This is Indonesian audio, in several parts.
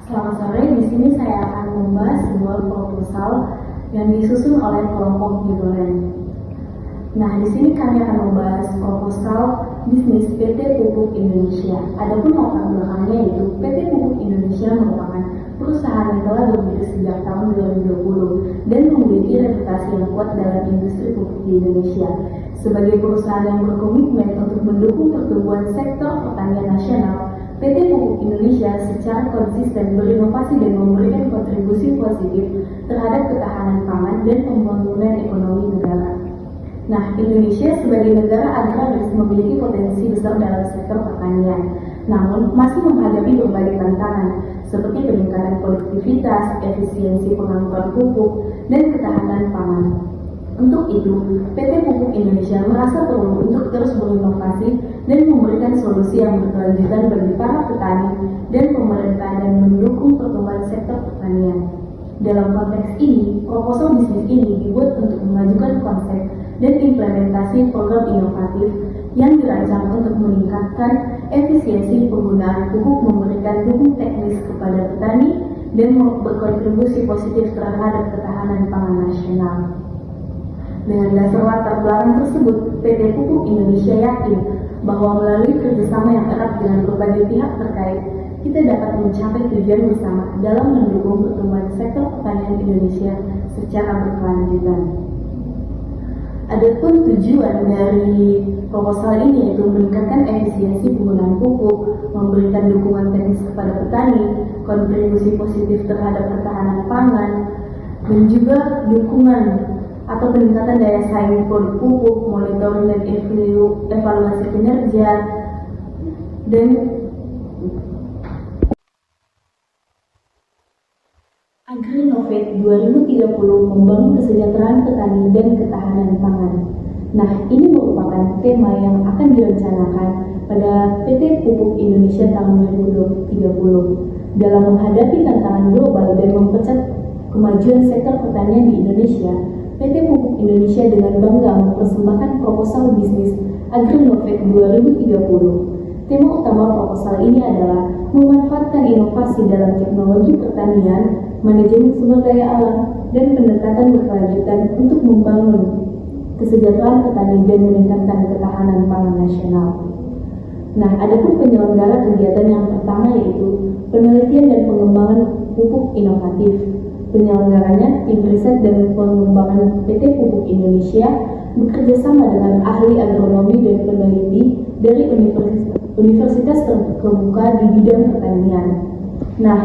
Selamat sore, di sini saya akan membahas sebuah proposal yang disusun oleh kelompok Bidoren. Nah, di sini kami akan membahas proposal bisnis PT Pupuk Indonesia. Adapun latar belakangnya yaitu PT Pupuk Indonesia merupakan perusahaan yang telah berdiri sejak tahun 2020 dan memiliki reputasi yang kuat dalam industri pupuk di Indonesia. Sebagai perusahaan yang berkomitmen untuk mendukung pertumbuhan sektor pertanian nasional, PT Pupuk Indonesia secara konsisten berinovasi dan memberikan kontribusi positif terhadap ketahanan pangan dan pembangunan ekonomi negara. Nah, Indonesia sebagai negara agraris memiliki potensi besar dalam sektor pertanian, namun masih menghadapi berbagai tantangan seperti peningkatan produktivitas, efisiensi pengangkutan pupuk, dan ketahanan pangan. Untuk itu, PT Pupuk Indonesia merasa perlu untuk terus berinovasi dan memberikan solusi yang berkelanjutan bagi para petani dan pemerintah dan mendukung pertumbuhan sektor pertanian. Dalam konteks ini, proposal bisnis ini dibuat untuk mengajukan konsep dan implementasi program inovatif yang dirancang untuk meningkatkan efisiensi penggunaan pupuk, memberikan dukungan teknis kepada petani, dan berkontribusi positif terhadap ketahanan pangan nasional. Dengan dasar latar belakang tersebut, PT Pupuk Indonesia yakin bahwa melalui kerjasama yang erat dengan berbagai pihak terkait, kita dapat mencapai tujuan bersama dalam mendukung pertumbuhan sektor pertanian Indonesia secara berkelanjutan. Adapun tujuan dari proposal ini yaitu meningkatkan efisiensi penggunaan pupuk, memberikan dukungan teknis kepada petani, kontribusi positif terhadap ketahanan pangan, dan juga dukungan atau peningkatan daya saing produk pupuk, monitoring dan evaluasi kinerja, dan Agrinovate 2030 membangun kesejahteraan petani dan ketahanan pangan. Nah, ini merupakan tema yang akan direncanakan pada PT Pupuk Indonesia tahun 2030 dalam menghadapi tantangan global dan mempercepat kemajuan sektor pertanian di Indonesia. PT Pupuk Indonesia dengan bangga mempersembahkan proposal bisnis Agrinovate 2030. Tema utama proposal ini adalah memanfaatkan inovasi dalam teknologi pertanian, manajemen sumber daya alam, dan pendekatan berkelanjutan untuk membangun kesejahteraan petani dan meningkatkan ketahanan pangan nasional. Nah, adapun penyelenggara kegiatan yang pertama yaitu penelitian dan pengembangan pupuk inovatif. Penyelenggaranya tim riset dan pengembangan PT Pupuk Indonesia bekerjasama dengan ahli agronomi dan peneliti dari universitas terkemuka di bidang pertanian. Nah,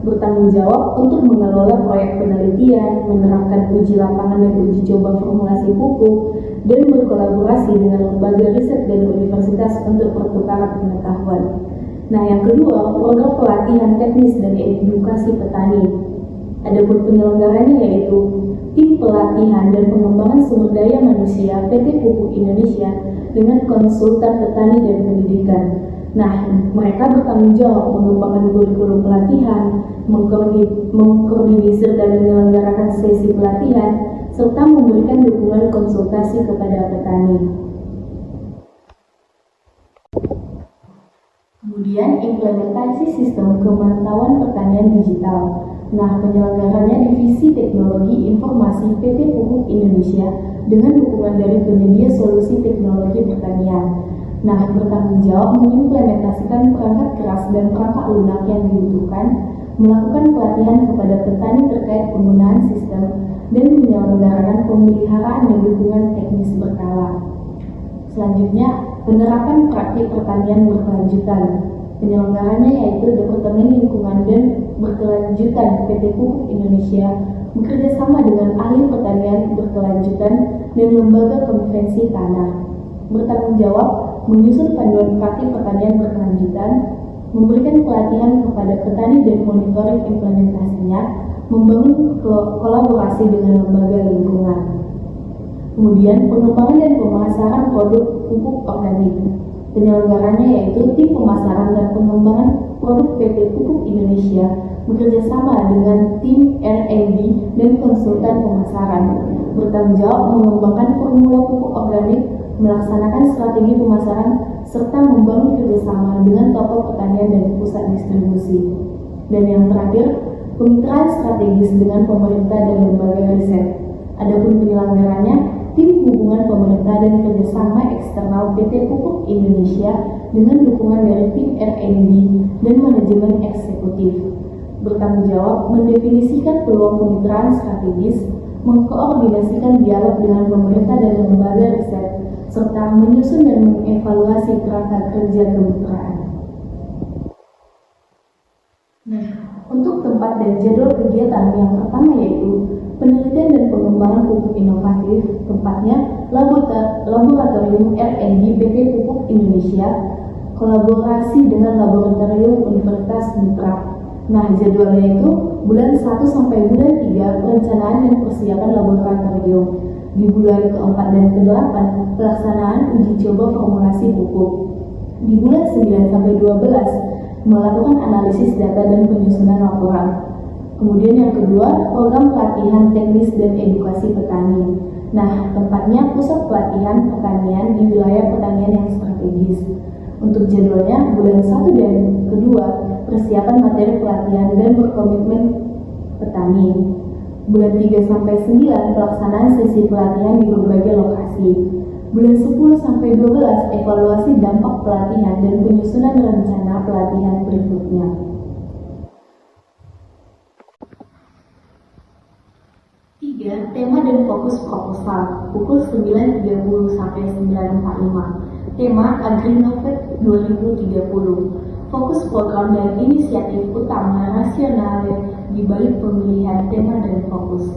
bertanggung jawab untuk mengelola proyek penelitian, menerapkan uji lapangan dan uji coba formulasi pupuk, dan berkolaborasi dengan lembaga riset dan universitas untuk pertukaran pengetahuan. Nah, yang kedua, program pelatihan teknis dan edukasi petani. Adapun penyelenggaranya yaitu tim pelatihan dan pengembangan sumber daya manusia PT Pupuk Indonesia dengan konsultan petani dan pendidikan. Nah, mereka bertanggung jawab mengembangkan kurikulum pelatihan, mengkoordinir dan menyelenggarakan sesi pelatihan, serta memberikan dukungan konsultasi kepada petani. Kemudian, implementasi sistem pemantauan pertanian digital. Nah, penyelenggaranya Divisi Teknologi Informasi PT Pupuk Indonesia dengan dukungan dari penyedia solusi teknologi pertanian. Nah, bertanggung jawab mengimplementasikan perangkat keras dan perangkat lunak yang dibutuhkan, melakukan pelatihan kepada petani terkait penggunaan sistem, dan menyelenggarakan pemeliharaan dan dukungan teknis berkala. Selanjutnya, penerapan praktik pertanian berkelanjutan. Penyelenggaranya yaitu Departemen Lingkungan dan Berkelanjutan PT Pupuk Indonesia bekerjasama dengan ahli pertanian berkelanjutan dan lembaga konvensi tanah. Bertanggung jawab menyusun panduan praktik pertanian berkelanjutan, memberikan pelatihan kepada petani dan monitoring implementasinya, membangun kolaborasi dengan lembaga lingkungan. Kemudian pengembangan dan pemasaran produk pupuk organik. Penyelenggaranya yaitu tim pemasaran dan pengembangan produk PT Pupuk Indonesia bekerjasama dengan tim R&D dan konsultan pemasaran. Bertanggung jawab mengembangkan formula pupuk organik, melaksanakan strategi pemasaran, serta membangun kerjasama dengan toko pertanian dan pusat distribusi. Dan yang terakhir, kemitraan strategis dengan pemerintah dan lembaga riset. Adapun penyelenggaranya, tim hubungan pemerintah dan kerjasama eksternal PT Pupuk Indonesia dengan dukungan dari tim R&D dan manajemen eksekutif. Bertanggung jawab mendefinisikan peluang kemitraan strategis, mengkoordinasikan dialog dengan pemerintah dan lembaga riset, serta menyusun dan mengevaluasi kerangka kerja kemitraan. Nah, untuk tempat dan jadwal kegiatan yang pertama yaitu penelitian dan pengembangan pupuk inovatif, tempatnya Laboratorium R&D PT Pupuk Indonesia, kolaborasi dengan Laboratorium Universitas Mitra. Nah, jadwalnya itu bulan 1 sampai bulan 3 perencanaan dan persiapan laboratorium. Di bulan ke-4 dan ke-8 pelaksanaan uji coba formulasi pupuk. Di bulan 9 sampai 12 melakukan analisis data dan penyusunan laporan. Kemudian yang kedua, program pelatihan teknis dan edukasi petani. Nah, tempatnya pusat pelatihan pertanian di wilayah pertanian yang strategis. Untuk jadwalnya, bulan 1 dan kedua, persiapan materi pelatihan dan berkomitmen petani. Bulan 3 sampai 9, pelaksanaan sesi pelatihan di berbagai lokasi. Bulan 10 sampai 12, evaluasi dampak pelatihan dan penyusunan rencana pelatihan berikutnya. Tema dan fokus proposal pukul 9.30 sampai 9.45. Tema AgriNovate 2030. Fokus program dan inisiatif utama nasional di balik pemilihan tema dan fokus.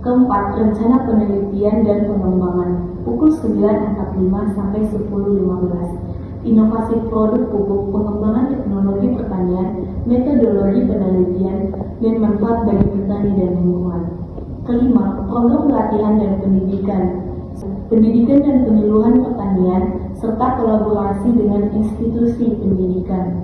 Keempat, rencana penelitian dan pengembangan pukul 9.45 sampai 10.15. Inovasi produk pupuk, pengembangan teknologi pertanian, metodologi penelitian, dan manfaat bagi petani dan lingkungan. Kelima, program pelatihan dan pendidikan dan penyuluhan pertanian, serta kolaborasi dengan institusi pendidikan.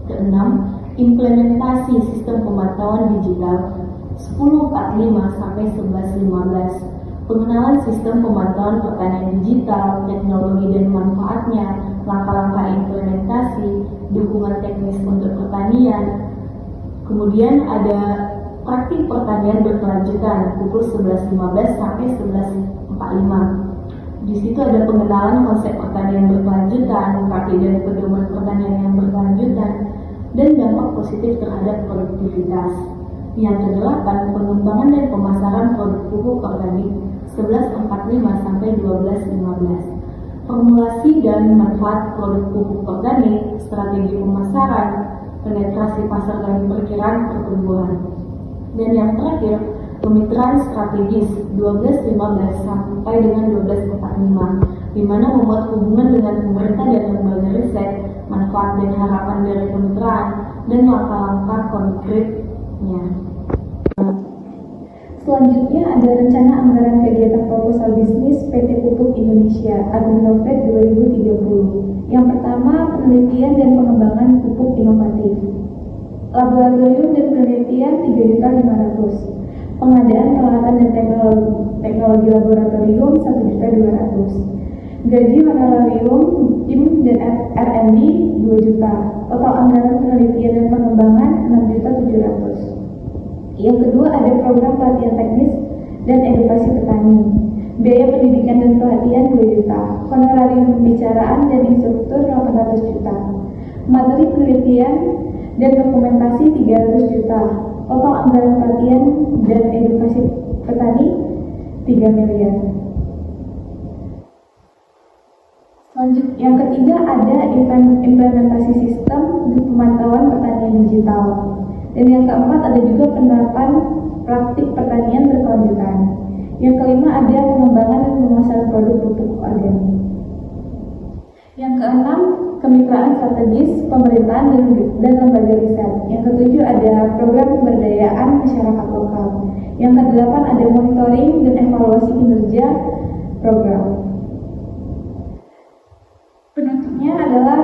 Keenam, implementasi sistem pemantauan digital 10.45 sampai 11.15. Pengenalan sistem pemantauan pertanian digital, teknologi dan manfaatnya, langkah-langkah implementasi, dukungan teknis untuk pertanian. Kemudian ada praktik pertanian berkelanjutan pukul 11.15 sampai 11.45. Di situ ada pengenalan konsep pertanian berkelanjutan, praktik dan pedoman pertanian yang berkelanjutan, dan dampak positif terhadap produktivitas. Yang kedelapan, pengembangan dan pemasaran produk pupuk organik 11.45 sampai 12.15. Formulasi dan manfaat produk pupuk organik, strategi pemasaran, penetrasi pasar dan perkiraan pertumbuhan. Dan yang terakhir, kemitraan strategis 12.15 sampai dengan 12.45, di mana membuat hubungan dengan pemerintah dan lembaga riset, manfaat dan harapan dari kemitraan, dan langkah-langkah konkretnya. Selanjutnya ada rencana anggaran kegiatan proposal bisnis PT Pupuk Indonesia AgriNovate 2030. Yang pertama, penelitian dan pengembangan pupuk inovatif. Laboratorium dan penelitian 3.500.000. Pengadaan peralatan dan teknologi laboratorium 1.200.000. Gaji honorarium tim dan R&D 2 juta. Total anggaran penelitian dan pengembangan 6.700.000. Yang kedua ada program pelatihan teknis dan edukasi petani. Biaya pendidikan dan pelatihan 2 juta. Honorarium pembicaraan dan instruktur 800 juta. Materi penelitian dan dokumentasi 300 juta. Total anggaran pelatihan dan edukasi petani 3 miliar. Lanjut, yang ketiga ada implementasi sistem pemantauan pertanian digital. Dan yang keempat ada juga penerapan praktik pertanian berkelanjutan. Yang kelima ada pengembangan dan pemasaran produk pupuk organik. Yang keenam, kemitraan strategis pemerintahan dan lembaga riset. Yang ketujuh ada program pemberdayaan masyarakat lokal. Yang kedelapan ada monitoring dan evaluasi kinerja program. Penutupnya adalah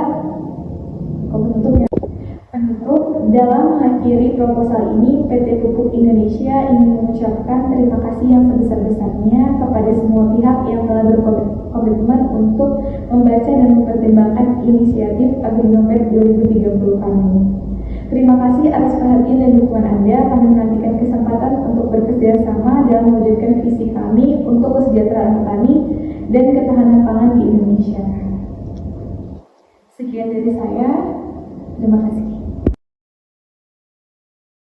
Penutup, dalam mengakhiri proposal ini, PT Pupuk Indonesia ingin mengucapkan terima kasih yang sebesar-besarnya kepada semua pihak yang telah berkomitmen untuk membaca dan mempertimbangkan inisiatif AgriNovate 2030 kami. Terima kasih atas dan dukungan Anda. Kami menantikan kesempatan untuk bekerja sama dalam mewujudkan visi kami untuk kesejahteraan petani dan ketahanan pangan di Indonesia. Sekian dari saya. Terima kasih.